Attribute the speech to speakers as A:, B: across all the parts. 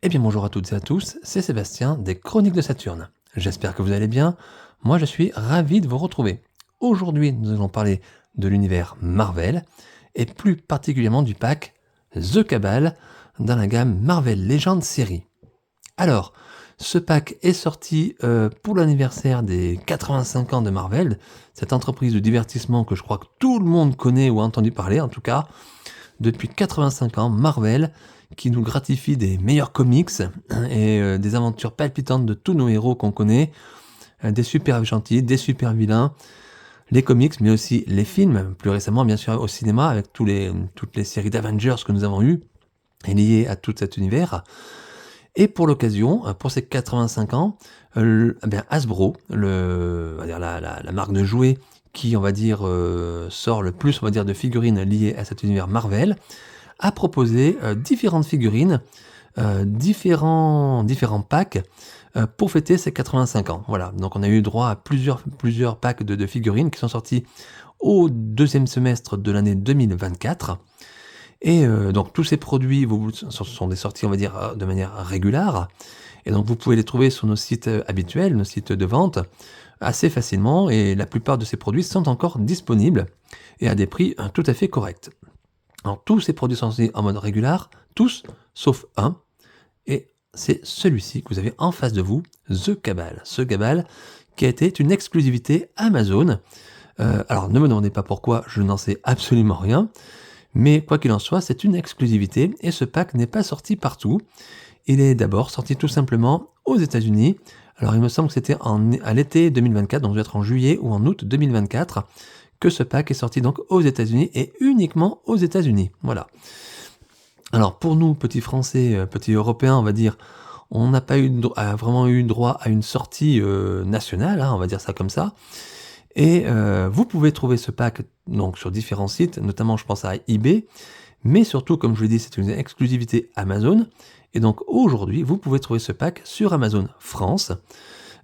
A: Eh bien bonjour à toutes et à tous, c'est Sébastien des Chroniques de Saturne. J'espère que vous allez bien, moi je suis ravi de vous retrouver. Aujourd'hui nous allons parler de l'univers Marvel, et plus particulièrement du pack The Cabal dans la gamme Marvel Legends série. Alors, ce pack est sorti pour l'anniversaire des 85 ans de Marvel, cette entreprise de divertissement que je crois que tout le monde connaît ou a entendu parler en tout cas. Depuis 85 ans, Marvel, qui nous gratifie des meilleurs comics et des aventures palpitantes de tous nos héros qu'on connaît, des super gentils, des super vilains, les comics, mais aussi les films, plus récemment bien sûr au cinéma, avec toutes les séries d'Avengers que nous avons eues, et liées à tout cet univers. Et pour l'occasion, pour ces 85 ans, Hasbro, on va dire la marque de jouets qui, on va dire, sort le plus, on va dire, de figurines liées à cet univers Marvel, a proposé différentes figurines, différents packs pour fêter ces 85 ans. Voilà, donc on a eu droit à plusieurs packs de figurines qui sont sortis au deuxième semestre de l'année 2024. Et donc tous ces produits sont des sorties, on va dire, de manière régulière. Et donc vous pouvez les trouver sur nos sites habituels, nos sites de vente, assez facilement. Et la plupart de ces produits sont encore disponibles et à des prix tout à fait corrects. Alors tous ces produits sont sortis en mode régulier, tous sauf un. Et c'est celui-ci que vous avez en face de vous, The Cabal. Ce Cabal qui a été une exclusivité Amazon. Alors ne me demandez pas pourquoi, je n'en sais absolument rien. Mais quoi qu'il en soit, c'est une exclusivité et ce pack n'est pas sorti partout. Il est d'abord sorti tout simplement aux États-Unis. Alors il me semble que c'était à l'été 2024, donc ça doit être en juillet ou en août 2024, que ce pack est sorti donc aux États-Unis et uniquement aux États-Unis. Voilà. Alors pour nous, petits Français, petits Européens, on va dire, on n'a pas vraiment eu droit à une sortie nationale, on va dire ça comme ça. Et vous pouvez trouver ce pack donc sur différents sites, notamment je pense à eBay, mais surtout, comme je l'ai dit, c'est une exclusivité Amazon. Et donc aujourd'hui, vous pouvez trouver ce pack sur Amazon France.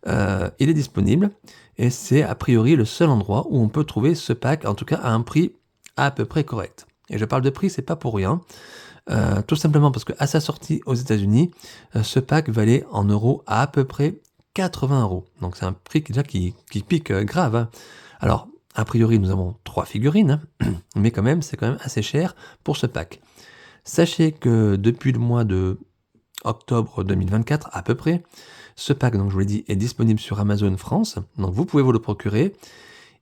A: Il est disponible et c'est a priori le seul endroit où on peut trouver ce pack, en tout cas à un prix à peu près correct. Et je parle de prix, c'est pas pour rien. Tout simplement parce qu'à sa sortie aux États-Unis, ce pack valait en euros à peu près 80 €. Donc c'est un prix qui pique grave. Hein. Alors, a priori, nous avons 3 figurines, mais quand même, c'est quand même assez cher pour ce pack. Sachez que depuis le mois de octobre 2024, à peu près, ce pack, donc je vous l'ai dit, est disponible sur Amazon France. Donc vous pouvez vous le procurer.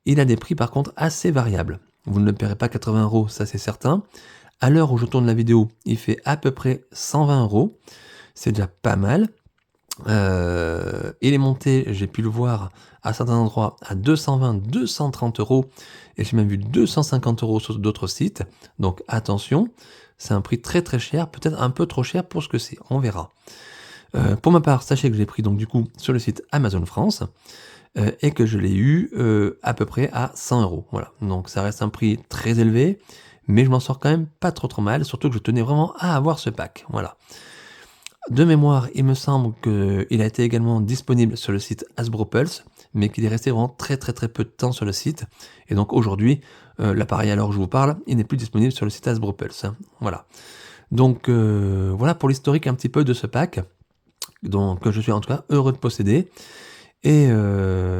A: Il a des prix par contre assez variables. Vous ne le paierez pas 80 €, ça c'est certain. À l'heure où je tourne la vidéo, il fait à peu près 120 €. C'est déjà pas mal. Il est monté, j'ai pu le voir à certains endroits, à 220, 230 €, et j'ai même vu 250 € sur d'autres sites. Donc attention, c'est un prix très très cher, peut-être un peu trop cher pour ce que c'est, on verra. Pour ma part, sachez que j'ai pris donc du coup sur le site Amazon France, et que je l'ai eu à peu près à 100 €. Voilà, donc ça reste un prix très élevé, mais je m'en sors quand même pas trop mal, surtout que je tenais vraiment à avoir ce pack. Voilà. De mémoire, il me semble qu'il a été également disponible sur le site Hasbro Pulse, mais qu'il est resté vraiment très peu de temps sur le site. Et donc aujourd'hui, l'appareil à l'heure où je vous parle, il n'est plus disponible sur le site Hasbro Pulse. Hein. Voilà. Donc voilà pour l'historique un petit peu de ce pack, que je suis en tout cas heureux de posséder. Et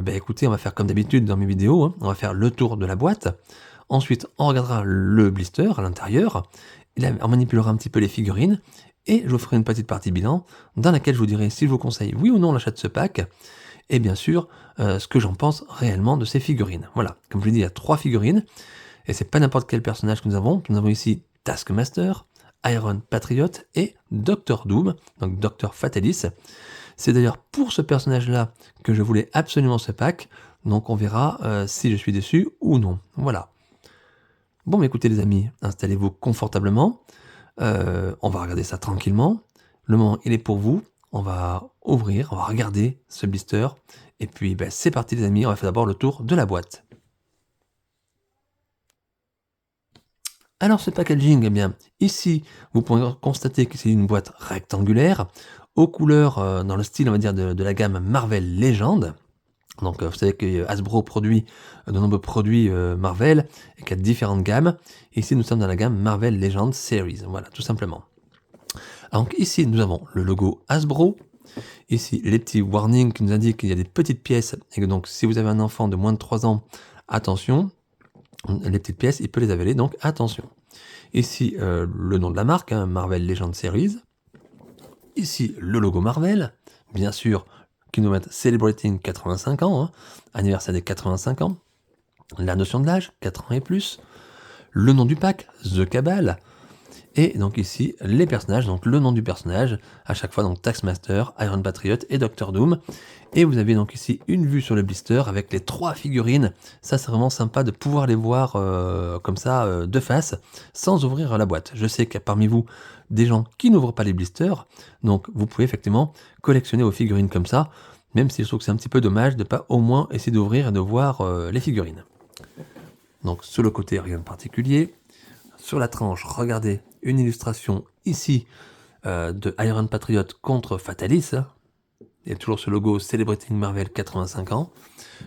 A: écoutez, on va faire comme d'habitude dans mes vidéos, hein. On va faire le tour de la boîte. Ensuite, on regardera le blister à l'intérieur. Là, on manipulera un petit peu les figurines. Et je vous ferai une petite partie bilan dans laquelle je vous dirai si je vous conseille oui ou non l'achat de ce pack. Et bien sûr, ce que j'en pense réellement de ces figurines. Voilà, comme je l'ai dit, il y a 3 figurines. Et c'est pas n'importe quel personnage que nous avons. Nous avons ici Taskmaster, Iron Patriot et Doctor Doom, donc Docteur Fatalis. C'est d'ailleurs pour ce personnage-là que je voulais absolument ce pack. Donc on verra si je suis déçu ou non. Voilà. Bon, mais écoutez les amis, installez-vous confortablement. On va regarder ça tranquillement. Le moment, il est pour vous. On va ouvrir, on va regarder ce blister. Et puis, c'est parti les amis, on va faire d'abord le tour de la boîte. Alors ce packaging, eh bien, ici, vous pourrez constater que c'est une boîte rectangulaire, aux couleurs dans le style, on va dire, de la gamme Marvel Legends. Donc vous savez que Hasbro produit de nombreux produits Marvel et qu'il y a différentes gammes. Et ici nous sommes dans la gamme Marvel Legends Series, voilà, tout simplement. Donc ici, nous avons le logo Hasbro. Ici, les petits warnings qui nous indiquent qu'il y a des petites pièces et que donc si vous avez un enfant de moins de 3 ans, attention, les petites pièces, il peut les avaler, donc attention. Ici, le nom de la marque, hein, Marvel Legends Series. Ici, le logo Marvel, bien sûr, qui nous met Celebrating 85 ans, hein, anniversaire des 85 ans. La notion de l'âge, 4 ans et plus. Le nom du pack, The Cabal. Et donc ici, les personnages, donc le nom du personnage, à chaque fois, donc Taskmaster, Iron Patriot et Doctor Doom. Et vous avez donc ici une vue sur le blister avec les 3 figurines. Ça, c'est vraiment sympa de pouvoir les voir comme ça, de face, sans ouvrir la boîte. Je sais qu'il y a parmi vous des gens qui n'ouvrent pas les blisters, donc vous pouvez effectivement collectionner vos figurines comme ça, même si je trouve que c'est un petit peu dommage de ne pas au moins essayer d'ouvrir et de voir les figurines. Donc sur le côté, rien de particulier. Sur la tranche, regardez une illustration ici de Iron Patriot contre Fatalis. Il y a toujours ce logo Celebrating Marvel 85 ans.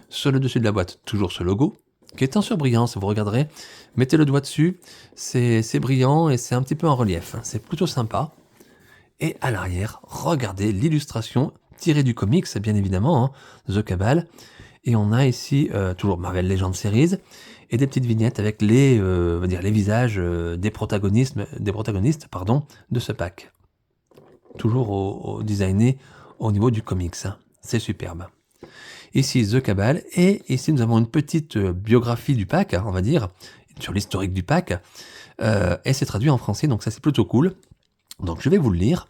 A: Sur le dessus de la boîte, toujours ce logo, qui est en surbrillance, vous regarderez. Mettez le doigt dessus, c'est brillant et c'est un petit peu en relief. C'est plutôt sympa. Et à l'arrière, regardez l'illustration tirée du comics, bien évidemment, hein, The Cabal. Et on a ici toujours Marvel Legends Series et des petites vignettes avec les visages des protagonistes de ce pack. Toujours designé au niveau du comics. Hein. C'est superbe. Ici, The Cabal. Et ici, nous avons une petite biographie du pack, hein, on va dire, sur l'historique du pack. Et c'est traduit en français, donc ça c'est plutôt cool. Donc je vais vous le lire.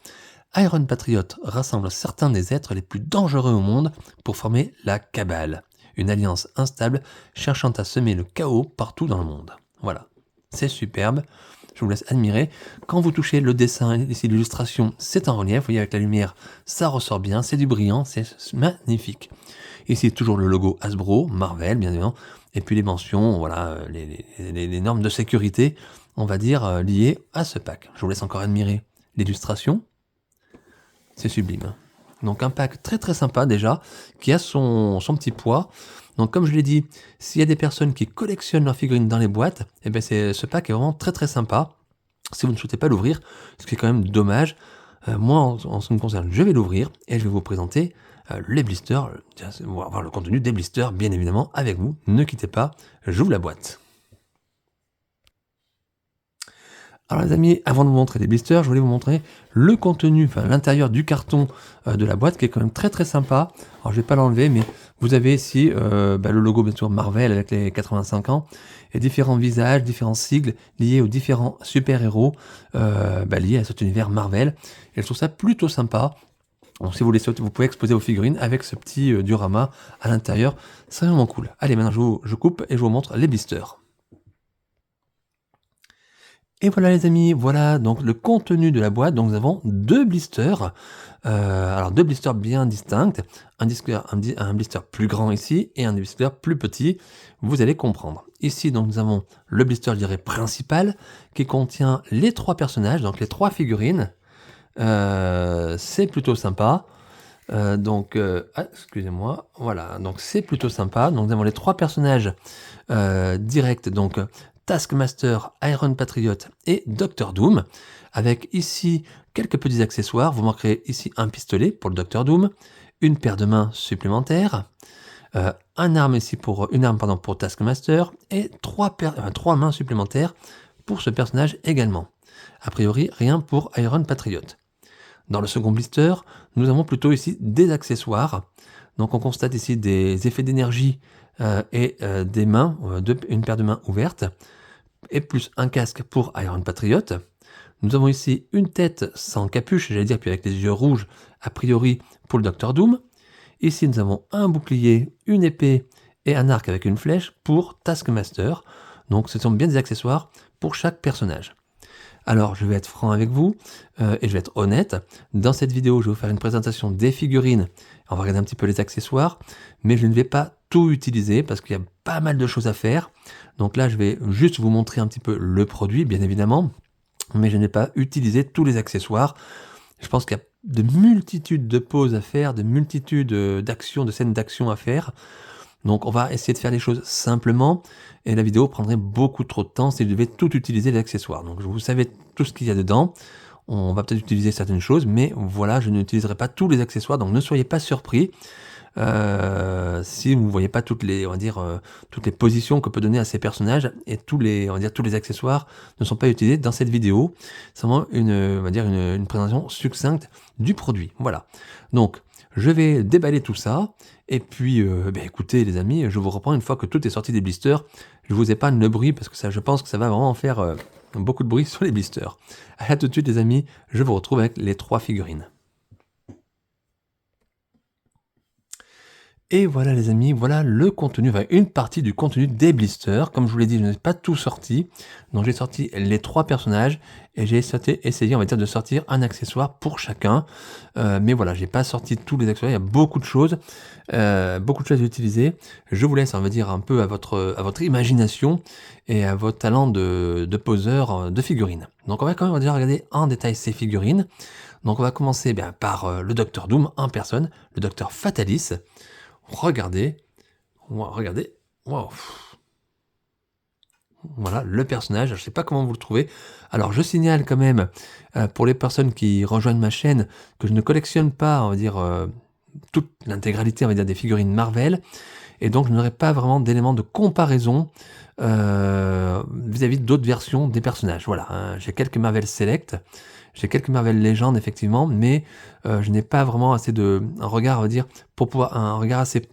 A: Iron Patriot rassemble certains des êtres les plus dangereux au monde pour former la Cabale, une alliance instable cherchant à semer le chaos partout dans le monde. Voilà, c'est superbe, je vous laisse admirer. Quand vous touchez le dessin, ici l'illustration, c'est en relief, vous voyez avec la lumière, ça ressort bien, c'est du brillant, c'est magnifique. Ici toujours le logo Hasbro, Marvel bien évidemment, et puis les mentions, voilà, les normes de sécurité, on va dire, liées à ce pack. Je vous laisse encore admirer l'illustration. C'est sublime. Donc un pack très très sympa déjà, qui a son petit poids. Donc comme je l'ai dit, s'il y a des personnes qui collectionnent leurs figurines dans les boîtes, eh bien ce pack est vraiment très très sympa. Si vous ne souhaitez pas l'ouvrir, ce qui est quand même dommage, moi en ce qui me concerne, je vais l'ouvrir et je vais vous présenter les blisters, on va voir le contenu des blisters bien évidemment avec vous. Ne quittez pas, j'ouvre la boîte. Alors les amis, avant de vous montrer les blisters, je voulais vous montrer le contenu, enfin l'intérieur du carton de la boîte qui est quand même très très sympa. Alors je vais pas l'enlever, mais vous avez ici le logo bien sûr Marvel avec les 85 ans et différents visages, différents sigles liés aux différents super-héros liés à cet univers Marvel. Et je trouve ça plutôt sympa. Donc si vous voulez, vous pouvez exposer vos figurines avec ce petit diorama à l'intérieur. C'est vraiment cool. Allez, maintenant je coupe et je vous montre les blisters. Et voilà les amis, voilà donc le contenu de la boîte. Donc nous avons 2 blisters, alors 2 blisters bien distincts, un blister plus grand ici et un blister plus petit, vous allez comprendre. Ici donc nous avons le blister je dirais principal qui contient les 3 personnages, donc les 3 figurines, c'est plutôt sympa. Excusez-moi, voilà, donc c'est plutôt sympa. Donc nous avons les 3 personnages directs, donc Taskmaster, Iron Patriot et Doctor Doom, avec ici quelques petits accessoires. Vous manquerez ici un pistolet pour le Doctor Doom, une paire de mains supplémentaires, une arme pour Taskmaster et 3 mains supplémentaires pour ce personnage également. A priori, rien pour Iron Patriot. Dans le second blister, nous avons plutôt ici des accessoires. Donc on constate ici des effets d'énergie et des mains, une paire de mains ouvertes, et plus un casque pour Iron Patriot. Nous avons ici une tête sans capuche, j'allais dire, puis avec les yeux rouges, a priori pour le Docteur Doom. Ici nous avons un bouclier, une épée et un arc avec une flèche pour Taskmaster. Donc ce sont bien des accessoires pour chaque personnage. Alors je vais être franc avec vous et je vais être honnête. Dans cette vidéo, je vais vous faire une présentation des figurines. On va regarder un petit peu les accessoires, mais je ne vais pas tout utiliser parce qu'il y a pas mal de choses à faire. Donc là, je vais juste vous montrer un petit peu le produit, bien évidemment, mais je n'ai pas utilisé tous les accessoires. Je pense qu'il y a de multitudes de poses à faire, de multitudes d'actions, de scènes d'action à faire. Donc on va essayer de faire les choses simplement et la vidéo prendrait beaucoup trop de temps si je devais tout utiliser les accessoires. Donc vous savez tout ce qu'il y a dedans. on va peut-être utiliser certaines choses, mais voilà, je n'utiliserai pas tous les accessoires, donc ne soyez pas surpris si vous ne voyez pas toutes les, on va dire, toutes les positions que peut donner à ces personnages et tous les, on va dire, tous les accessoires ne sont pas utilisés dans cette vidéo. C'est vraiment on va dire une présentation succincte du produit. Voilà. Donc, je vais déballer tout ça. Et puis, écoutez les amis, je vous reprends une fois que tout est sorti des blisters. Je vous épargne le bruit parce que ça, je pense que ça va vraiment faire beaucoup de bruit sur les blisters. À tout de suite les amis, je vous retrouve avec les 3 figurines. Et voilà les amis, voilà le contenu, une partie du contenu des blisters. Comme je vous l'ai dit, je n'ai pas tout sorti. Donc j'ai sorti les 3 personnages et j'ai essayé, on va dire, de sortir un accessoire pour chacun. Mais voilà, j'ai pas sorti tous les accessoires, il y a beaucoup de choses à utiliser. Je vous laisse, on va dire, un peu à votre imagination et à votre talent de poseur de figurines. Donc on va quand même déjà regarder en détail ces figurines. Donc on va commencer par le Docteur Doom en personne, le Docteur Fatalis. Regardez, wow. Voilà le personnage, je ne sais pas comment vous le trouvez. Alors je signale quand même, pour les personnes qui rejoignent ma chaîne, que je ne collectionne pas, on va dire, toute l'intégralité, on va dire, des figurines Marvel, et donc je n'aurai pas vraiment d'éléments de comparaison vis-à-vis d'autres versions des personnages. Voilà, hein. J'ai quelques Marvel Select, j'ai quelques Marvel Legends effectivement, mais je n'ai pas vraiment assez un regard, on va dire, un regard assez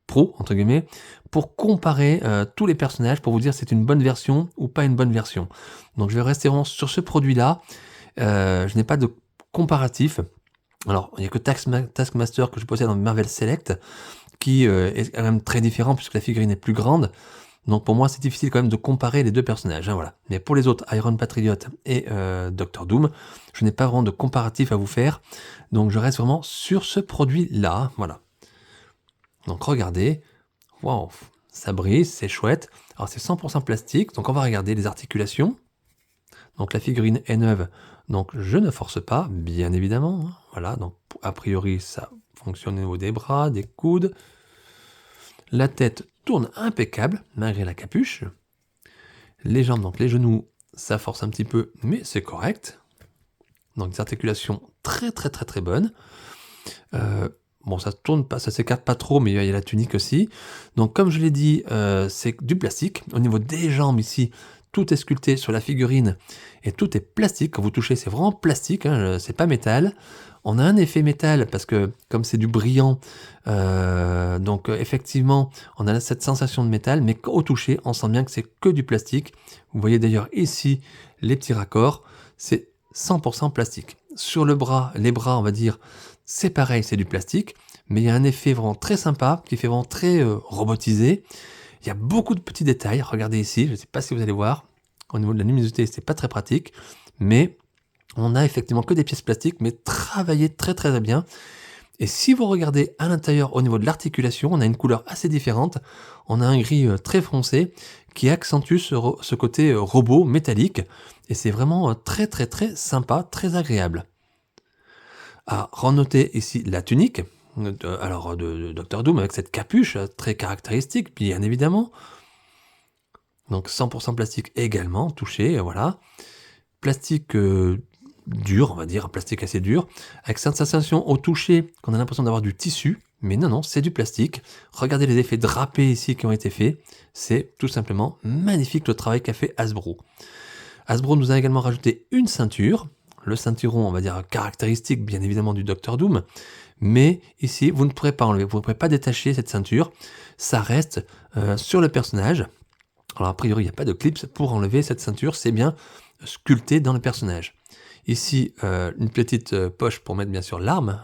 A: pro, entre guillemets, pour comparer tous les personnages, pour vous dire si c'est une bonne version ou pas une bonne version. Donc je vais rester vraiment sur ce produit-là. Je n'ai pas de comparatif. Alors, il n'y a que Taskmaster que je possède dans Marvel Select, qui est quand même très différent puisque la figurine est plus grande. Donc pour moi, c'est difficile quand même de comparer les deux personnages. Hein, voilà. Mais pour les autres, Iron Patriot et Doctor Doom, je n'ai pas vraiment de comparatif à vous faire. Donc je reste vraiment sur ce produit-là. Voilà. Donc regardez. Waouh, ça brise, c'est chouette. Alors c'est 100% plastique. Donc on va regarder les articulations. Donc la figurine est neuve. Donc je ne force pas, bien évidemment. Hein. Voilà. Donc a priori, ça fonctionne au niveau des bras, des coudes. La tête tourne impeccable, malgré la capuche. Les jambes, donc les genoux, ça force un petit peu, mais c'est correct. Donc des articulations très bonnes. Bon, ça tourne pas, ça s'écarte pas trop, mais il y a la tunique aussi. Donc comme je l'ai dit, c'est du plastique. Au niveau des jambes ici, tout est sculpté sur la figurine et tout est plastique. Quand vous touchez, c'est vraiment plastique, hein, c'est pas métal. On a un effet métal parce que comme c'est du brillant, donc effectivement, on a cette sensation de métal, mais au toucher, on sent bien que c'est que du plastique. Vous voyez d'ailleurs ici les petits raccords, c'est 100% plastique. Sur le bras, les bras, on va dire, c'est pareil, c'est du plastique, mais il y a un effet vraiment très sympa, qui fait vraiment très robotisé. Il y a beaucoup de petits détails, regardez ici, je ne sais pas si vous allez voir, au niveau de la luminosité, c'est pas très pratique, mais on a effectivement que des pièces plastiques, mais travaillées très bien. Et si vous regardez à l'intérieur au niveau de l'articulation, on a une couleur assez différente. On a un gris très foncé qui accentue ce côté robot métallique. Et c'est vraiment très sympa, très agréable. À renoter ici la tunique, de Doctor Doom avec cette capuche très caractéristique, bien évidemment. Donc 100% plastique également, touché, voilà. Plastique dur, on va dire, un plastique assez dur, avec cette sensation au toucher qu'on a l'impression d'avoir du tissu, mais non, c'est du plastique. Regardez les effets drapés ici qui ont été faits, c'est tout simplement magnifique le travail qu'a fait Hasbro. Hasbro nous a également rajouté une ceinture, le ceinturon, on va dire, caractéristique bien évidemment du Docteur Doom, mais ici, vous ne pourrez pas enlever, vous ne pourrez pas détacher cette ceinture, ça reste sur le personnage. Alors a priori, il n'y a pas de clips pour enlever cette ceinture, c'est bien sculpté dans le personnage. Ici, une petite poche pour mettre bien sûr l'arme.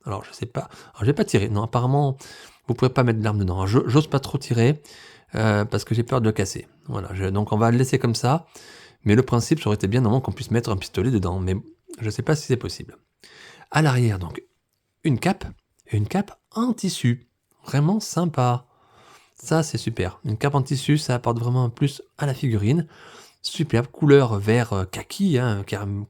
A: Alors je sais pas, alors je vais pas tirer, non apparemment vous pouvez pas mettre l'arme dedans. J'ose pas trop tirer parce que j'ai peur de le casser. Voilà, donc on va le laisser comme ça. Mais le principe, ça aurait été bien normalement qu'on puisse mettre un pistolet dedans, mais je ne sais pas si c'est possible. À l'arrière, donc, une cape en tissu. Vraiment sympa. Ça, c'est super. Une cape en tissu, ça apporte vraiment un plus à la figurine. Superbe, couleur vert kaki, hein,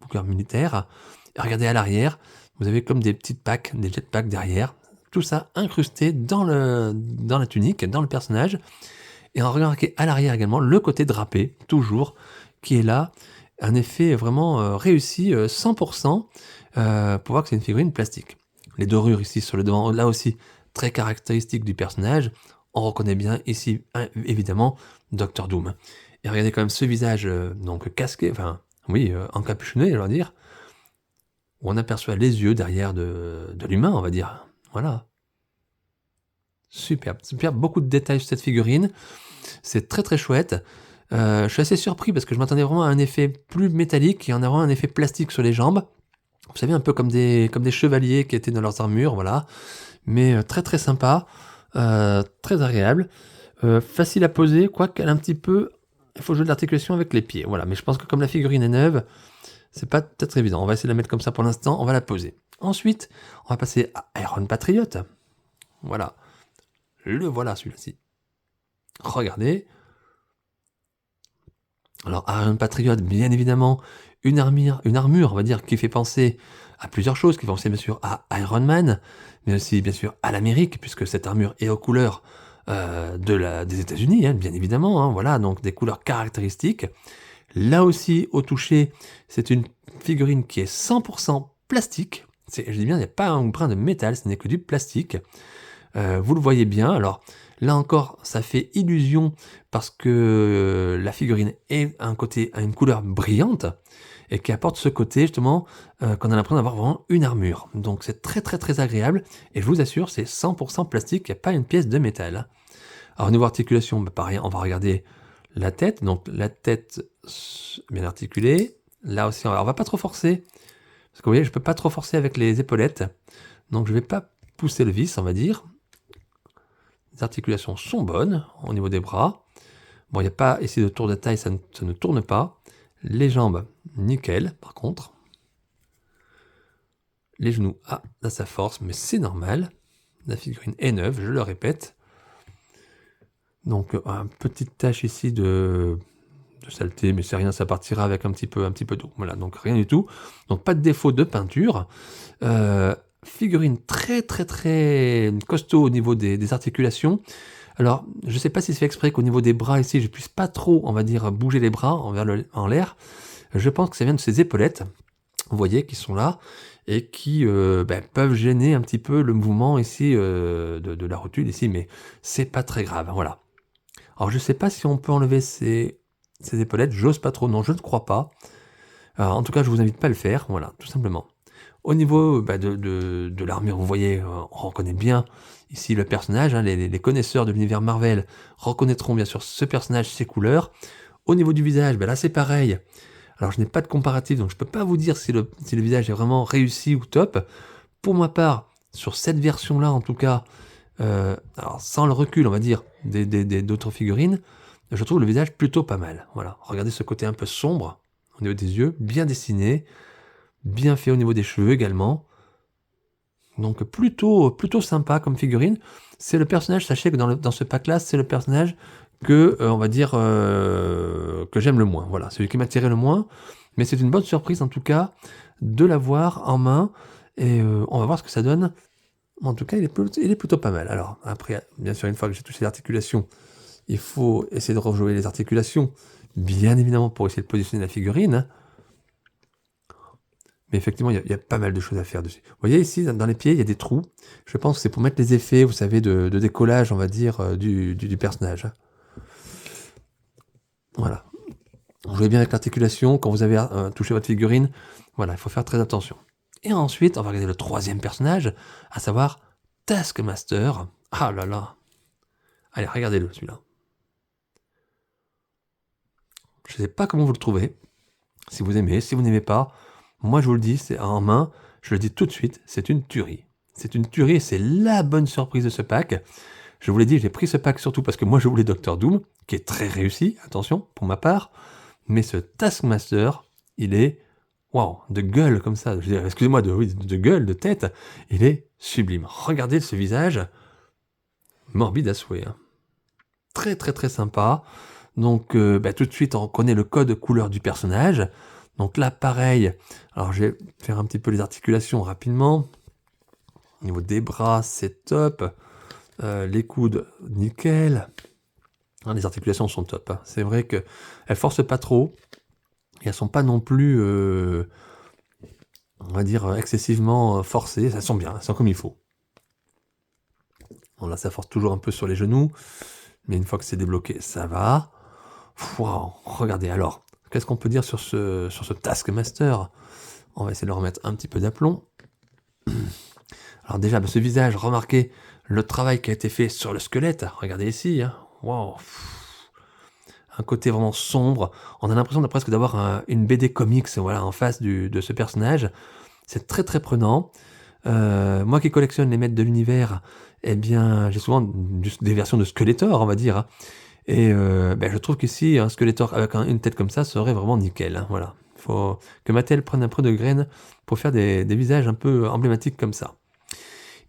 A: couleur militaire. Et regardez à l'arrière, vous avez comme des petites packs, des jetpacks derrière. Tout ça incrusté dans la tunique, dans le personnage. Et on regarde à l'arrière également le côté drapé, toujours, qui est là. un effet vraiment réussi 100% pour voir que c'est une figurine plastique. Les dorures ici sur le devant, là aussi, très caractéristiques du personnage. On reconnaît bien ici, évidemment, Dr Doom. Et regardez quand même ce visage donc casqué, enfin, oui, encapuchonné, je vais dire, où on aperçoit les yeux derrière de l'humain, on va dire. Voilà. Superbe, superbe, beaucoup de détails sur cette figurine. C'est très très chouette. Je suis assez surpris parce que je m'attendais vraiment à un effet plus métallique et en avoir un effet plastique sur les jambes. Vous savez, un peu comme des chevaliers qui étaient dans leurs armures, voilà. Mais très très sympa, très agréable. Facile à poser, quoiqu'elle a un petit peu... Il faut jouer de l'articulation avec les pieds, voilà. Mais je pense que comme la figurine est neuve, c'est pas peut-être évident. On va essayer de la mettre comme ça pour l'instant, on va la poser. Ensuite, on va passer à Iron Patriot. Voilà. Le voilà celui-là-ci. Regardez. Alors Iron Patriot, bien évidemment, une armure, on va dire, qui fait penser à plusieurs choses, qui fait penser bien sûr à Iron Man, mais aussi bien sûr à l'Amérique, puisque cette armure est aux couleurs des États-Unis, hein, bien évidemment, hein, voilà, donc des couleurs caractéristiques. Là aussi, au toucher, c'est une figurine qui est 100% plastique. Je dis bien, il n'y a pas un brin de métal, ce n'est que du plastique. Vous le voyez bien, alors là encore, ça fait illusion parce que la figurine a une couleur brillante et qui apporte ce côté justement qu'on a l'impression d'avoir vraiment une armure. Donc c'est très très très agréable et je vous assure, c'est 100% plastique, il n'y a pas une pièce de métal. Alors au niveau articulation, pareil, on va regarder la tête, donc la tête bien articulée. Là aussi, on va pas trop forcer, parce que vous voyez, je peux pas trop forcer avec les épaulettes, donc je vais pas pousser le vis, on va dire. Les articulations sont bonnes au niveau des bras. Bon, il n'y a pas ici de tour de taille, ça ne tourne pas. Les jambes, nickel, par contre. Les genoux, là ça force, mais c'est normal. La figurine est neuve, je le répète. Donc, une petite tache ici de saleté, mais c'est rien, ça partira avec un petit peu d'eau. Voilà, donc rien du tout. Donc, pas de défaut de peinture. Figurine très très très costaud au niveau des articulations. Alors, je ne sais pas si c'est fait exprès qu'au niveau des bras ici, je puisse pas trop, on va dire, bouger les bras en l'air. Je pense que ça vient de ces épaulettes, vous voyez, qui sont là, et qui peuvent gêner un petit peu le mouvement ici de la rotule ici, mais c'est pas très grave, voilà. Alors, je ne sais pas si on peut enlever ces épaulettes, j'ose pas trop, non, je ne crois pas. Alors, en tout cas, je vous invite pas à le faire, voilà, tout simplement. Au niveau de l'armure, vous voyez, on reconnaît bien ici le personnage, hein, les connaisseurs de l'univers Marvel reconnaîtront bien sûr ce personnage, ses couleurs. Au niveau du visage, là c'est pareil. Alors je n'ai pas de comparatif, donc je ne peux pas vous dire si le visage est vraiment réussi ou top. Pour ma part, sur cette version-là en tout cas, alors sans le recul on va dire d'autres figurines, je trouve le visage plutôt pas mal. Voilà, regardez ce côté un peu sombre au niveau des yeux, bien dessiné, bien fait au niveau des cheveux également. Donc plutôt sympa comme figurine. C'est le personnage, sachez que dans ce pack-là, c'est le personnage que, on va dire, que j'aime le moins. Voilà, celui qui m'a tiré le moins. Mais c'est une bonne surprise en tout cas de l'avoir en main. Et on va voir ce que ça donne. En tout cas, il est plutôt pas mal. Alors après, bien sûr, une fois que j'ai touché l'articulation, il faut essayer de rejouer les articulations. Bien évidemment pour essayer de positionner la figurine. Mais effectivement, il y a pas mal de choses à faire dessus. Vous voyez ici, dans les pieds, il y a des trous. Je pense que c'est pour mettre les effets, vous savez, de décollage, on va dire, du personnage. Voilà. Jouez bien avec l'articulation. Quand vous avez touché votre figurine, voilà, il faut faire très attention. Et ensuite, on va regarder le troisième personnage, à savoir Taskmaster. Ah là là. Allez, regardez-le, celui-là. Je ne sais pas comment vous le trouvez. Si vous aimez, si vous n'aimez pas, moi je vous le dis, c'est en main, je le dis tout de suite, c'est une tuerie. C'est une tuerie et c'est la bonne surprise de ce pack. Je vous l'ai dit, j'ai pris ce pack surtout parce que moi je voulais Dr Doom, qui est très réussi, attention, pour ma part. Mais ce Taskmaster, il est, waouh, de gueule comme ça, excusez-moi, de gueule, de tête, il est sublime. Regardez ce visage, morbide à souhait. Hein. Très très très sympa. Donc tout de suite on reconnaît le code couleur du personnage. Donc là pareil, alors je vais faire un petit peu les articulations rapidement. Au niveau des bras c'est top. Les coudes nickel. Les articulations sont top. Hein. C'est vrai qu'elles forcent pas trop. Et elles sont pas non plus, on va dire, excessivement forcées. Elles sont bien, elles sont comme il faut. Bon, là, ça force toujours un peu sur les genoux, mais une fois que c'est débloqué, ça va. Wow, regardez, alors, qu'est-ce qu'on peut dire sur ce Taskmaster? On va essayer de le remettre un petit peu d'aplomb. Alors déjà, ce visage, remarquez le travail qui a été fait sur le squelette. Regardez ici, hein. Wow. Un côté vraiment sombre. On a l'impression presque d'avoir une BD comics, voilà, en face de ce personnage. C'est très très prenant. Moi qui collectionne les maîtres de l'univers, eh bien, j'ai souvent des versions de Skeletor, on va dire, hein. Et je trouve qu'ici, un Skeletor avec une tête comme ça serait vraiment nickel, hein, voilà. Il faut que Mattel prenne un peu de graines pour faire des visages un peu emblématiques comme ça.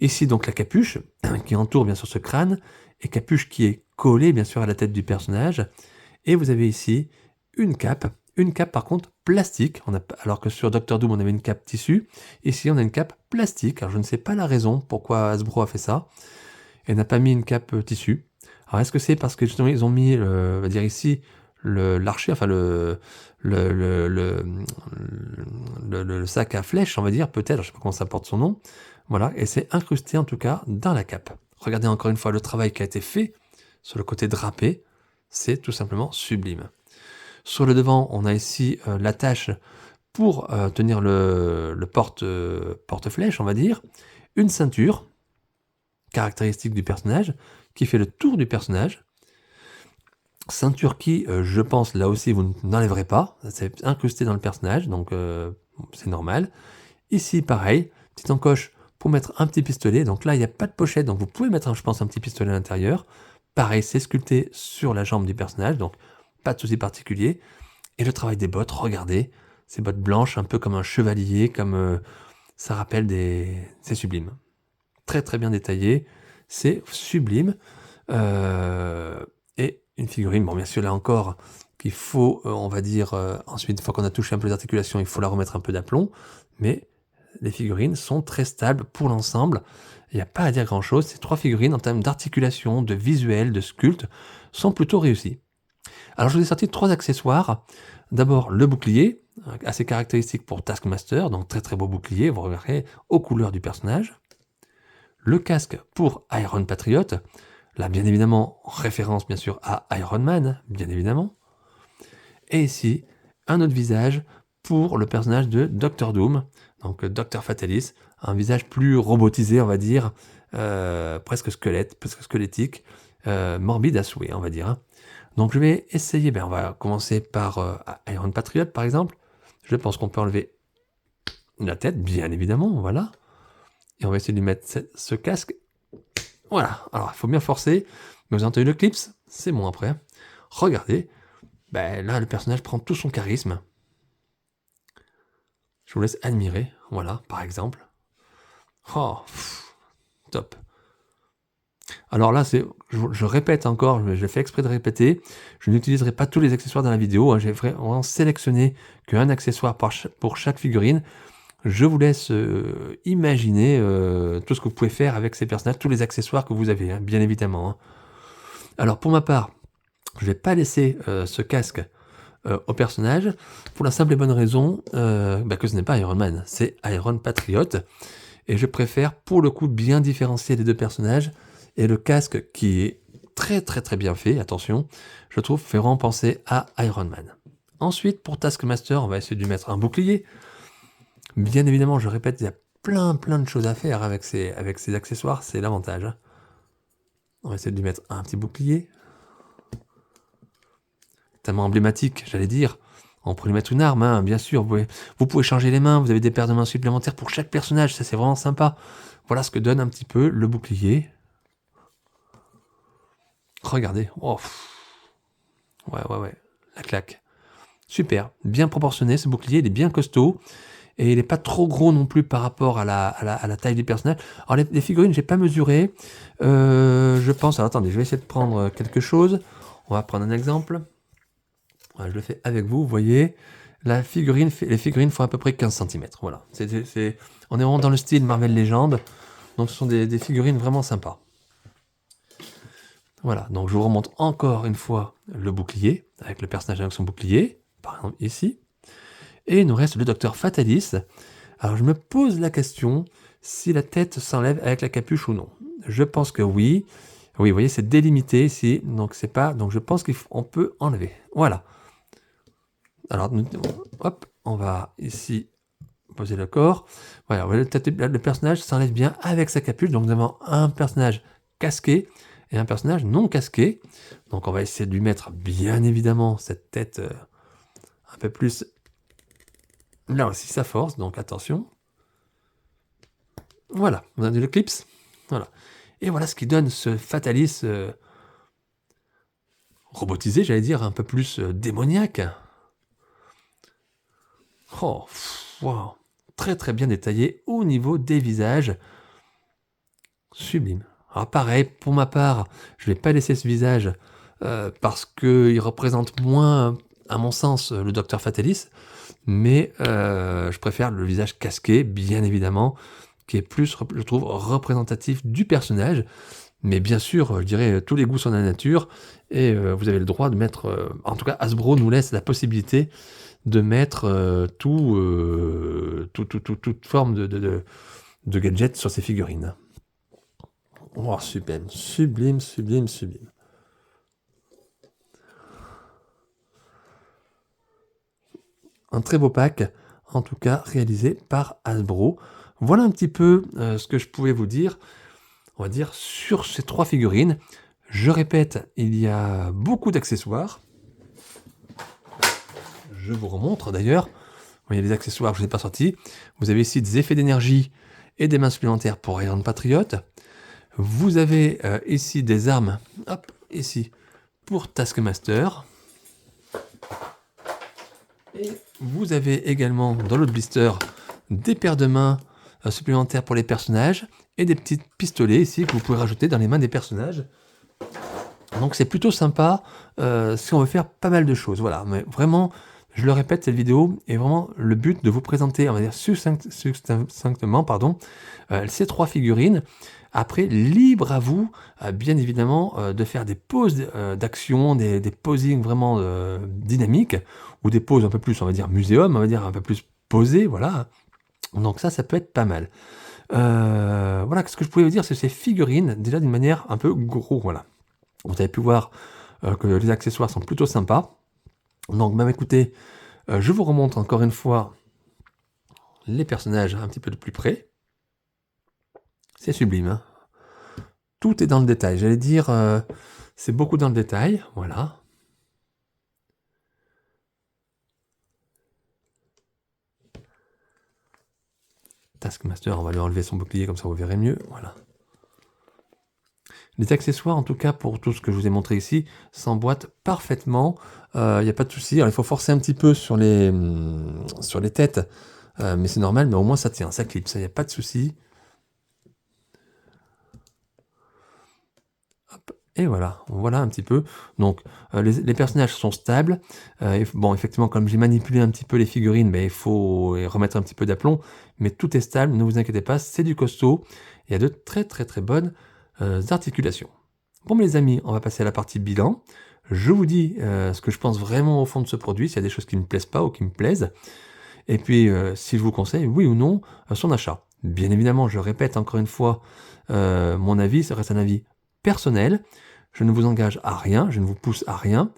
A: Ici, donc, la capuche qui entoure bien sûr ce crâne, et capuche qui est collée bien sûr à la tête du personnage. Et vous avez ici une cape par contre plastique, alors que sur Doctor Doom on avait une cape tissu, ici on a une cape plastique. Alors je ne sais pas la raison pourquoi Hasbro a fait ça, et n'a pas mis une cape tissu. Alors est-ce que c'est parce que justement ils ont mis, on va dire ici, l'archer, enfin le sac à flèches, on va dire, peut-être, je ne sais pas comment ça porte son nom, voilà, et c'est incrusté en tout cas dans la cape. Regardez encore une fois le travail qui a été fait sur le côté drapé, c'est tout simplement sublime. Sur le devant, on a ici l'attache pour tenir le porte-flèche, on va dire, une ceinture caractéristique du personnage qui fait le tour du personnage. Ceinture qui, je pense, là aussi, vous n'enlèverez pas. C'est incrusté dans le personnage, donc c'est normal. Ici, pareil, petite encoche pour mettre un petit pistolet. Donc là, il n'y a pas de pochette, donc vous pouvez mettre, je pense, un petit pistolet à l'intérieur. Pareil, c'est sculpté sur la jambe du personnage, donc pas de souci particulier. Et le travail des bottes, regardez, ces bottes blanches, un peu comme un chevalier, comme ça rappelle c'est sublime. Très très bien détaillé, c'est sublime. Et une figurine, bon bien sûr là encore, qu'il faut, on va dire, ensuite, une fois qu'on a touché un peu d'articulation, il faut la remettre un peu d'aplomb, mais les figurines sont très stables pour l'ensemble. Il n'y a pas à dire grand chose, ces trois figurines en termes d'articulation, de visuel, de sculpte, sont plutôt réussies. Alors je vous ai sorti trois accessoires. D'abord le bouclier, assez caractéristique pour Taskmaster, donc très très beau bouclier, vous reverrez aux couleurs du personnage. Le casque pour Iron Patriot, là bien évidemment référence bien sûr à Iron Man, bien évidemment. Et ici un autre visage pour le personnage de Doctor Doom, donc Docteur Fatalis, un visage plus robotisé on va dire, presque squelettique, morbide à souhait on va dire. Donc je vais essayer, on va commencer par Iron Patriot par exemple. Je pense qu'on peut enlever la tête, bien évidemment, voilà. Et on va essayer de lui mettre ce casque. Voilà, alors il faut bien forcer. Mais vous avez entendu le clips, c'est bon après. Regardez, là le personnage prend tout son charisme. Je vous laisse admirer, voilà, par exemple. Oh, top. Alors là, je répète encore, je fais exprès de répéter, je n'utiliserai pas tous les accessoires dans la vidéo, hein, j'ai vraiment sélectionné qu'un accessoire pour chaque figurine. Je vous laisse imaginer tout ce que vous pouvez faire avec ces personnages, tous les accessoires que vous avez, hein, bien évidemment. Hein. Alors pour ma part, je ne vais pas laisser ce casque au personnage, pour la simple et bonne raison que ce n'est pas Iron Man, c'est Iron Patriot, et je préfère pour le coup bien différencier les deux personnages. Et le casque qui est très très très bien fait, attention, je trouve fait vraiment penser à Iron Man. Ensuite, pour Taskmaster, on va essayer de lui mettre un bouclier. Bien évidemment, je répète, il y a plein de choses à faire avec ces accessoires, c'est l'avantage. On va essayer de lui mettre un petit bouclier. Tellement emblématique, j'allais dire. On pourrait lui mettre une arme, hein, bien sûr. Vous pouvez changer les mains, vous avez des paires de mains supplémentaires pour chaque personnage, ça c'est vraiment sympa. Voilà ce que donne un petit peu le bouclier. Regardez. Oh. Ouais. La claque. Super. Bien proportionné ce bouclier. Il est bien costaud. Et il n'est pas trop gros non plus par rapport à la taille du personnage. Alors les figurines, j'ai pas mesuré. Je pense... Alors attendez, je vais essayer de prendre quelque chose. On va prendre un exemple. Voilà, je le fais avec vous, vous voyez. Les figurines font à peu près 15 cm. Voilà. On est vraiment dans le style Marvel Legends. Donc ce sont des figurines vraiment sympas. Voilà, donc je vous remonte encore une fois le bouclier, avec le personnage avec son bouclier, par exemple ici. Et il nous reste le Docteur Fatalis. Alors je me pose la question si la tête s'enlève avec la capuche ou non. Je pense que oui. Oui, vous voyez, c'est délimité ici, donc c'est pas. Donc je pense qu'on peut enlever. Voilà. Alors, hop, on va ici poser le corps. Voilà, le personnage s'enlève bien avec sa capuche. Donc nous avons un personnage casqué et un personnage non casqué. Donc on va essayer de lui mettre bien évidemment cette tête un peu plus. Là aussi sa force, donc attention. Voilà, on a de l'éclipse. Voilà. Et voilà ce qui donne ce Fatalis robotisé, j'allais dire, un peu plus démoniaque. Oh, wow. Très très bien détaillé au niveau des visages. Sublime. Alors pareil, pour ma part, je ne vais pas laisser ce visage parce qu'il représente moins, à mon sens, le Docteur Fatalis, mais je préfère le visage casqué, bien évidemment, qui est plus, je trouve, représentatif du personnage. Mais bien sûr, je dirais, tous les goûts sont dans la nature, et vous avez le droit de mettre... en tout cas, Hasbro nous laisse la possibilité de mettre toute forme de gadget sur ces figurines. Oh, sublime, sublime, sublime, sublime. Un très beau pack, en tout cas réalisé par Hasbro. Voilà un petit peu ce que je pouvais vous dire, on va dire, sur ces 3 figurines. Je répète, il y a beaucoup d'accessoires. Je vous remontre d'ailleurs. Vous voyez les accessoires, je ne les ai pas sortis. Vous avez ici des effets d'énergie et des mains supplémentaires pour Iron Patriot. Vous avez ici des armes, hop, ici, pour Taskmaster. Et vous avez également dans l'autre blister des paires de mains supplémentaires pour les personnages et des petits pistolets ici que vous pouvez rajouter dans les mains des personnages. Donc c'est plutôt sympa si on veut faire pas mal de choses. Voilà, mais vraiment, je le répète, cette vidéo est vraiment le but de vous présenter, on va dire succinctement, ces 3 figurines. Après, libre à vous, bien évidemment, de faire des poses d'action, des posings vraiment dynamiques, ou des poses un peu plus, on va dire, muséum, on va dire, un peu plus posées, voilà. Donc ça peut être pas mal. Voilà, ce que je pouvais vous dire, c'est ces figurines, déjà d'une manière un peu gros, voilà. Vous avez pu voir que les accessoires sont plutôt sympas. Donc, même écoutez, je vous remonte encore une fois les personnages un petit peu de plus près. C'est sublime, hein. Tout est dans le détail. J'allais dire, c'est beaucoup dans le détail. Voilà. Taskmaster, on va lui enlever son bouclier, comme ça vous verrez mieux. Voilà. Les accessoires, en tout cas, pour tout ce que je vous ai montré ici, s'emboîtent parfaitement. Il n'y a pas de souci. Alors, il faut forcer un petit peu sur les têtes, mais c'est normal, mais au moins ça tient, ça clipse, il n'y a pas de souci. Hop, et voilà un petit peu. Donc, les personnages sont stables. Bon, effectivement, comme j'ai manipulé un petit peu les figurines, mais il faut remettre un petit peu d'aplomb, mais tout est stable, ne vous inquiétez pas, c'est du costaud. Il y a de très très très bonnes articulations. Bon, mes amis, on va passer à la partie bilan. Je vous dis ce que je pense vraiment au fond de ce produit, s'il y a des choses qui ne me plaisent pas ou qui me plaisent. Et puis, si je vous conseille, oui ou non, son achat. Bien évidemment, je répète encore une fois, mon avis, ça reste un avis personnel. Je ne vous engage à rien, je ne vous pousse à rien.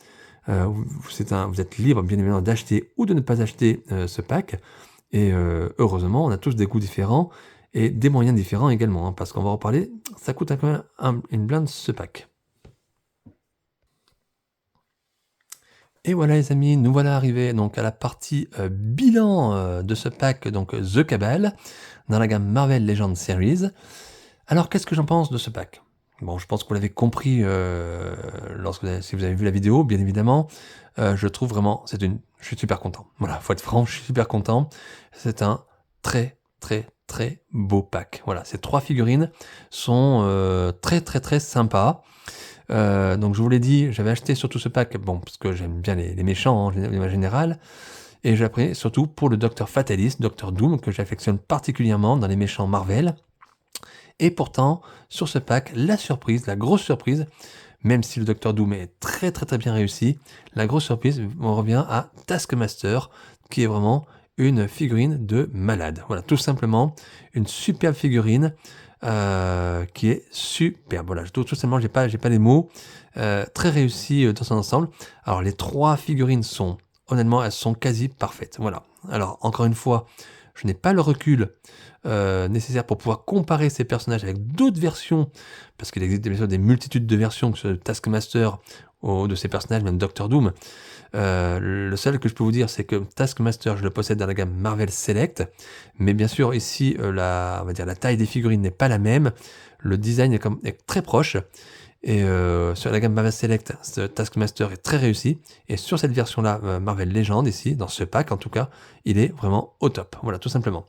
A: Vous êtes libre, bien évidemment, d'acheter ou de ne pas acheter ce pack. Et heureusement, on a tous des goûts différents et des moyens différents également, hein, parce qu'on va en reparler, ça coûte quand même une blinde ce pack. Et voilà les amis, nous voilà arrivés donc à la partie bilan de ce pack, donc The Cabal, dans la gamme Marvel Legends Series. Alors qu'est-ce que j'en pense de ce pack? Bon, je pense que vous l'avez compris si vous avez vu la vidéo, bien évidemment. Je trouve vraiment, je suis super content. Voilà, faut être franc, je suis super content. C'est un très très très beau pack. Voilà, ces 3 figurines sont très très très sympas. Donc je vous l'ai dit, j'avais acheté surtout ce pack, bon, parce que j'aime bien les méchants en général, et j'ai appris surtout pour le Dr Fatalis, Dr Doom, que j'affectionne particulièrement dans les méchants Marvel. Et pourtant, sur ce pack, la grosse surprise, même si le Dr Doom est très très très bien réussi, la grosse surprise, on revient à Taskmaster qui est vraiment une figurine de malade. Voilà, tout simplement, une superbe figurine qui est superbe. Voilà, tout simplement, j'ai pas les mots. Très réussi dans son ensemble. Alors, les 3 figurines sont, honnêtement, elles sont quasi parfaites. Voilà. Alors, encore une fois, je n'ai pas le recul nécessaire pour pouvoir comparer ces personnages avec d'autres versions, parce qu'il existe bien sûr des multitudes de versions, que ce soit de Taskmaster ou de ces personnages, même Doctor Doom. Le seul que je peux vous dire, c'est que Taskmaster, je le possède dans la gamme Marvel Select, mais bien sûr ici, on va dire la taille des figurines n'est pas la même, le design est très proche, et sur la gamme Marvel Select, ce Taskmaster est très réussi, et sur cette version-là, Marvel Legend ici, dans ce pack en tout cas, il est vraiment au top, voilà, tout simplement.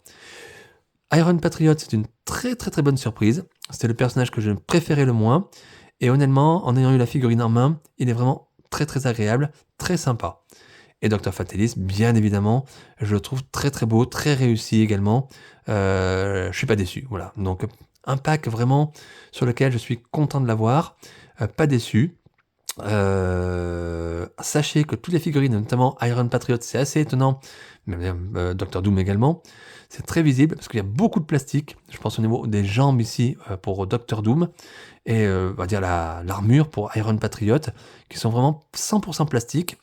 A: Iron Patriot, c'est une très très très bonne surprise, c'était le personnage que je préférais le moins, et honnêtement, en ayant eu la figurine en main, il est vraiment très très agréable, très sympa. Et Dr Fatalis, bien évidemment, je le trouve très très beau, très réussi également. Je suis pas déçu, voilà. Donc un pack vraiment sur lequel je suis content de l'avoir, pas déçu. Sachez que toutes les figurines, notamment Iron Patriot, c'est assez étonnant, même Dr Doom également, c'est très visible parce qu'il y a beaucoup de plastique. Je pense au niveau des jambes ici pour Dr Doom et on va dire l'armure pour Iron Patriot, qui sont vraiment 100% plastique.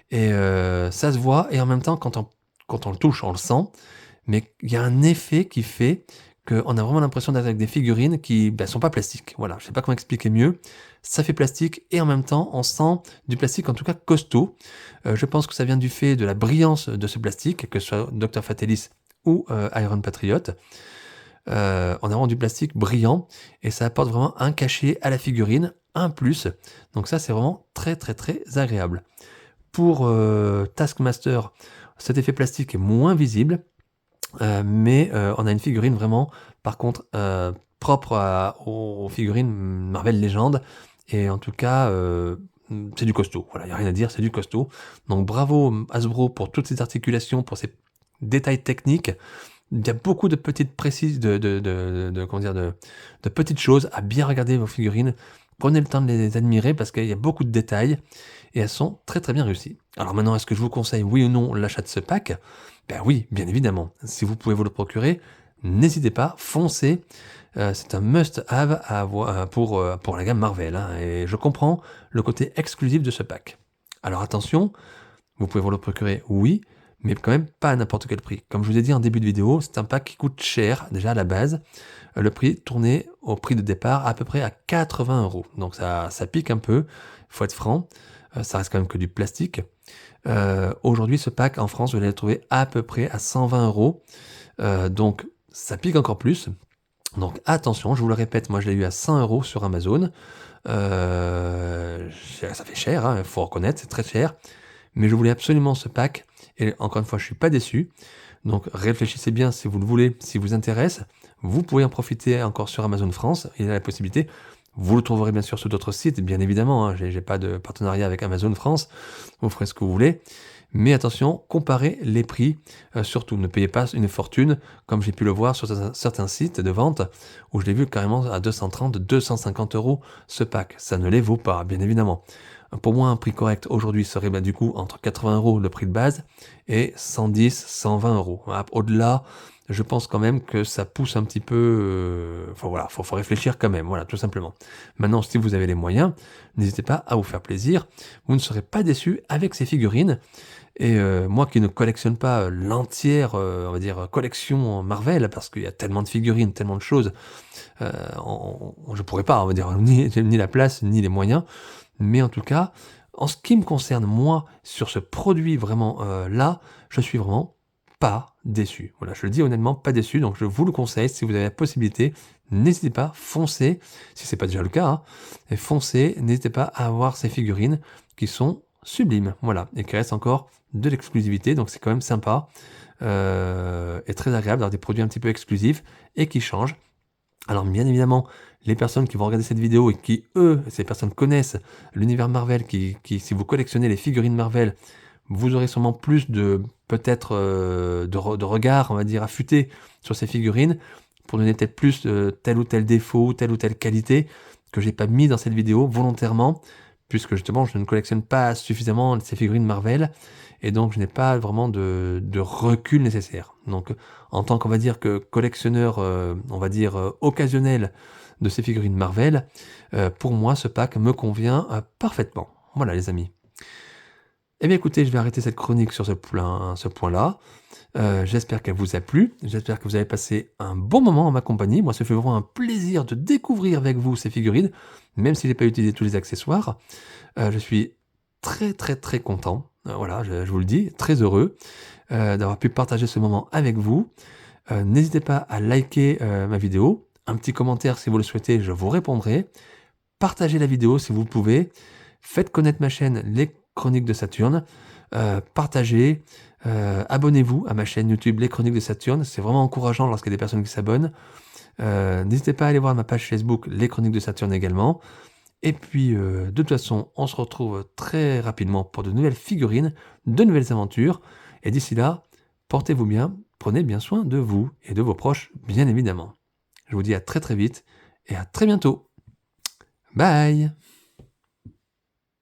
A: Et ça se voit, et en même temps, quand on le touche, on le sent, mais il y a un effet qui fait qu'on a vraiment l'impression d'être avec des figurines qui sont pas plastiques. Voilà, je sais pas comment expliquer mieux. Ça fait plastique, et en même temps, on sent du plastique, en tout cas costaud. Je pense que ça vient du fait de la brillance de ce plastique, que ce soit Dr Fatalis ou Iron Patriot. On a vraiment du plastique brillant, et ça apporte vraiment un cachet à la figurine, un plus. Donc ça, c'est vraiment très très très agréable. Pour Taskmaster, cet effet plastique est moins visible, mais on a une figurine vraiment, par contre, propre aux figurines Marvel Legend, et en tout cas, c'est du costaud. Voilà, il n'y a rien à dire, c'est du costaud. Donc bravo Hasbro pour toutes ces articulations, pour ces détails techniques. Il y a beaucoup de petites précises, comment dire, de petites choses à bien regarder vos figurines. Prenez le temps de les admirer parce qu'il y a beaucoup de détails et elles sont très très bien réussies. Alors maintenant, est-ce que je vous conseille, oui ou non, l'achat de ce pack? Ben oui, bien évidemment. Si vous pouvez vous le procurer, n'hésitez pas, foncez. C'est un must-have à avoir pour la gamme Marvel, hein, et je comprends le côté exclusif de ce pack. Alors attention, vous pouvez vous le procurer, oui, mais quand même pas à n'importe quel prix. Comme je vous ai dit en début de vidéo, c'est un pack qui coûte cher, déjà à la base. Le prix tournait au prix de départ à peu près à 80 €. Donc ça pique un peu, il faut être franc. Ça reste quand même que du plastique. Aujourd'hui, ce pack en France, vous allez le trouver à peu près à 120 €. Donc ça pique encore plus. Donc attention, je vous le répète, moi je l'ai eu à 100 € sur Amazon. Ça fait cher, il faut reconnaître, c'est très cher. Mais je voulais absolument ce pack, et encore une fois, je suis pas déçu. Donc réfléchissez bien si vous le voulez, si vous intéresse. Vous pouvez en profiter encore sur Amazon France, il y a la possibilité. Vous le trouverez bien sûr sur d'autres sites, bien évidemment, hein, j'ai pas de partenariat avec Amazon France, vous ferez ce que vous voulez. Mais attention, comparez les prix, surtout ne payez pas une fortune, comme j'ai pu le voir sur certains sites de vente, où je l'ai vu carrément à 230, 250 € ce pack. Ça ne les vaut pas, bien évidemment. Pour moi, un prix correct aujourd'hui serait du coup entre 80 € le prix de base et 110, 120 €. Au-delà, je pense quand même que ça pousse un petit peu. Voilà, faut réfléchir quand même, voilà, tout simplement. Maintenant, si vous avez les moyens, n'hésitez pas à vous faire plaisir. Vous ne serez pas déçus avec ces figurines. Et moi qui ne collectionne pas l'entière, on va dire, collection Marvel, parce qu'il y a tellement de figurines, tellement de choses, je pourrais pas, on va dire, ni la place, ni les moyens. Mais en tout cas, en ce qui me concerne, moi, sur ce produit vraiment là, je suis vraiment pas déçu. Voilà, je le dis honnêtement, pas déçu. Donc je vous le conseille, si vous avez la possibilité, n'hésitez pas, foncez, si c'est pas déjà le cas, hein, et foncez, n'hésitez pas à avoir ces figurines qui sont sublimes, voilà, et qui restent encore de l'exclusivité, donc c'est quand même sympa et très agréable d'avoir des produits un petit peu exclusifs et qui changent. Alors bien évidemment, les personnes qui vont regarder cette vidéo et qui, ces personnes connaissent l'univers Marvel, qui si vous collectionnez les figurines Marvel, vous aurez sûrement plus de, peut-être, de regard, on va dire, affûté sur ces figurines, pour donner peut-être plus tel ou tel défaut, telle ou telle qualité, que j'ai pas mis dans cette vidéo volontairement, puisque justement je ne collectionne pas suffisamment ces figurines Marvel, et donc je n'ai pas vraiment de recul nécessaire. Donc en tant qu'on va dire que collectionneur, on va dire occasionnel de ces figurines Marvel, pour moi ce pack me convient parfaitement. Voilà les amis. Eh bien écoutez, je vais arrêter cette chronique sur ce point-là. J'espère qu'elle vous a plu, j'espère que vous avez passé un bon moment en ma compagnie. Moi, ça fait vraiment un plaisir de découvrir avec vous ces figurines, même si je n'ai pas utilisé tous les accessoires. Je suis très très très content, voilà, je vous le dis, très heureux d'avoir pu partager ce moment avec vous. N'hésitez pas à liker ma vidéo, un petit commentaire si vous le souhaitez, je vous répondrai. Partagez la vidéo si vous le pouvez. Faites connaître ma chaîne Les Chroniques de Saturne. Partagez. Abonnez-vous à ma chaîne YouTube Les Chroniques de Saturne. C'est vraiment encourageant lorsqu'il y a des personnes qui s'abonnent. N'hésitez pas à aller voir ma page Facebook Les Chroniques de Saturne également. Et puis, de toute façon, on se retrouve très rapidement pour de nouvelles figurines, de nouvelles aventures. Et d'ici là, portez-vous bien, prenez bien soin de vous et de vos proches, bien évidemment. Je vous dis à très très vite et à très bientôt. Bye!